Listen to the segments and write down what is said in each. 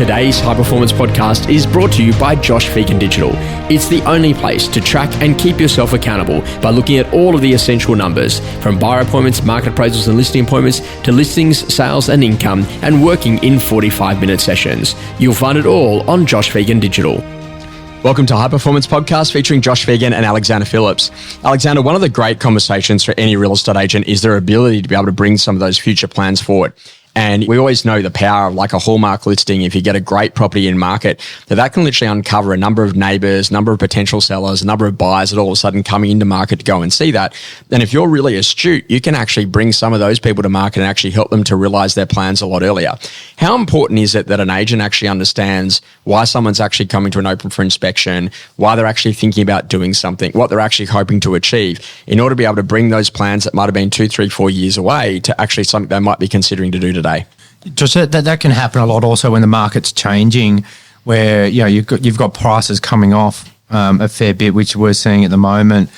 Today's High Performance Podcast is brought to you by Josh Phegan Digital. It's the only place to track and keep yourself accountable by looking at all of the essential numbers, from buyer appointments, market appraisals and listing appointments, to listings, sales and income, and working in 45-minute sessions. You'll find it all on Josh Phegan Digital. Welcome to High Performance Podcast featuring Josh Phegan and Alexander Phillips. Alexander, one of the great conversations for any real estate agent is their ability to be able to bring some of those future plans forward. And we always know the power of like a hallmark listing. If you get a great property in market, that can literally uncover a number of neighbors, number of potential sellers, a number of buyers that all of a sudden coming into market to go and see that. And if you're really astute, you can actually bring some of those people to market and actually help them to realize their plans a lot earlier. How important is it that an agent actually understands why someone's actually coming to an open for inspection, why they're actually thinking about doing something, what they're actually hoping to achieve, in order to be able to bring those plans that might have been 2, 3, 4 years away to actually something they might be considering to do today? Just that can happen a lot also when the market's changing, where you've got prices coming off a fair bit, which we're seeing at the moment,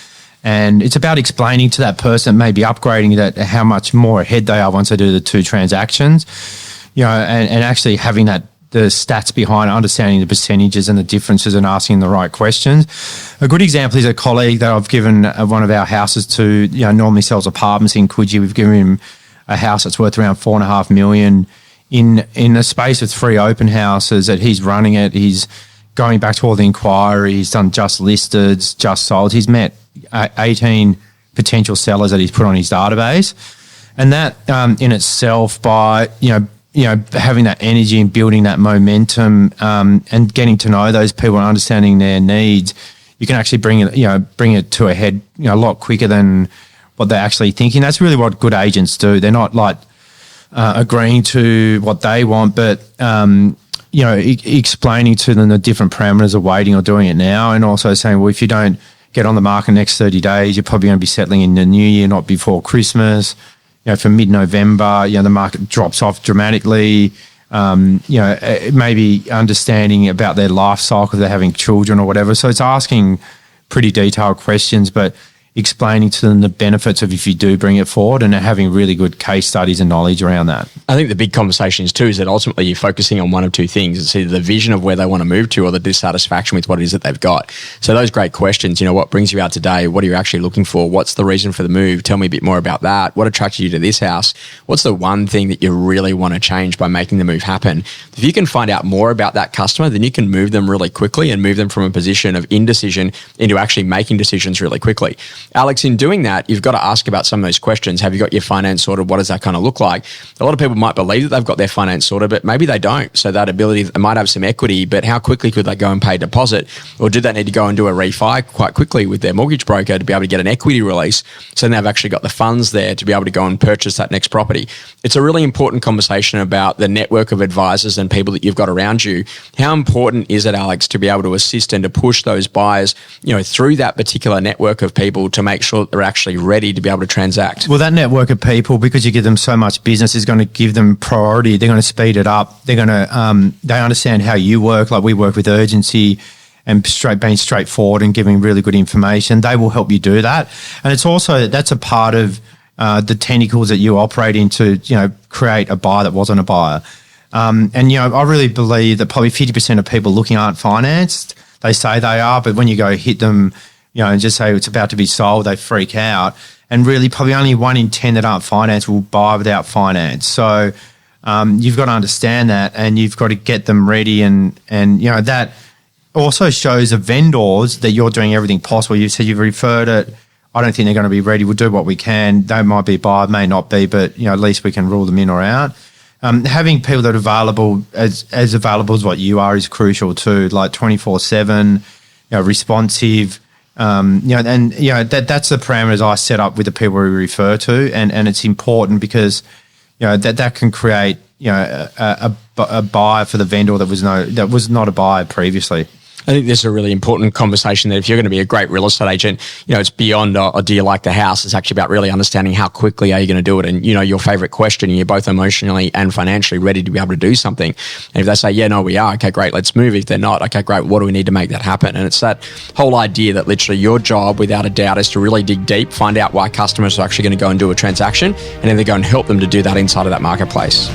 and it's about explaining to that person, maybe upgrading that, how much more ahead they are once they do the two transactions, and actually having that the stats behind understanding the percentages and the differences and asking the right questions. A good example is a colleague that I've given one of our houses to. Normally sells apartments in Coogee. We've given him a house that's worth around $4.5 million in a space of 3 open houses that he's running it. He's going back to all the inquiries. He's done just listed, just sold. He's met 18 potential sellers that he's put on his database, and that in itself, by having that energy and building that momentum and getting to know those people and understanding their needs, you can actually bring it to a head a lot quicker than what they're actually thinking. That's really what good agents do. They're not like agreeing to what they want, but explaining to them the different parameters of waiting or doing it now, and also saying, well, if you don't get on the market next 30 days, you're probably going to be settling in the new year, not before Christmas. For mid-November, the market drops off dramatically. Maybe understanding about their life cycle, if they're having children or whatever. So it's asking pretty detailed questions, but explaining to them the benefits of if you do bring it forward, and having really good case studies and knowledge around that. I think the big conversation is too is that ultimately you're focusing on one of two things. It's either the vision of where they want to move to or the dissatisfaction with what it is that they've got. So those great questions, what brings you out today? What are you actually looking for? What's the reason for the move? Tell me a bit more about that. What attracted you to this house? What's the one thing that you really want to change by making the move happen? If you can find out more about that customer, then you can move them really quickly and move them from a position of indecision into actually making decisions really quickly. Alex, in doing that, you've got to ask about some of those questions. Have you got your finance sorted? What does that kind of look like? A lot of people might believe that they've got their finance sorted, but maybe they don't. So that ability, they might have some equity, but how quickly could they go and pay a deposit? Or do they need to go and do a refi quite quickly with their mortgage broker to be able to get an equity release? So then they've actually got the funds there to be able to go and purchase that next property. It's a really important conversation about the network of advisors and people that you've got around you. How important is it, Alex, to be able to assist and to push those buyers, through that particular network of people to make sure that they're actually ready to be able to transact? Well, that network of people, because you give them so much business, is going to give them priority. They're going to speed it up. They're going to, they understand how you work. Like we work with urgency and being straightforward and giving really good information. They will help you do that. And it's also, that's a part of the tentacles that you operate into, create a buyer that wasn't a buyer. I really believe that probably 50% of people looking aren't financed. They say they are, but when you go hit them, and just say it's about to be sold, they freak out. And really probably only 1 in 10 that aren't financed will buy without finance. So you've got to understand that, and you've got to get them ready. And that also shows the vendors that you're doing everything possible. You said you've referred it. I don't think they're going to be ready. We'll do what we can. They might be a buyer, may not be, but at least we can rule them in or out. Having people that are available, as available as what you are, is crucial too, like 24/7, responsive. That's the parameters I set up with the people we refer to, and it's important because that can create a buyer for the vendor that was not a buyer previously. I think this is a really important conversation that if you're going to be a great real estate agent, it's beyond do you like the house? It's actually about really understanding how quickly are you going to do it. And, your favorite question, you're both emotionally and financially ready to be able to do something. And if they say, yeah, no, we are, okay, great, let's move. If they're not, okay, great, what do we need to make that happen? And it's that whole idea that literally your job, without a doubt, is to really dig deep, find out why customers are actually going to go and do a transaction, and then they go and help them to do that inside of that marketplace.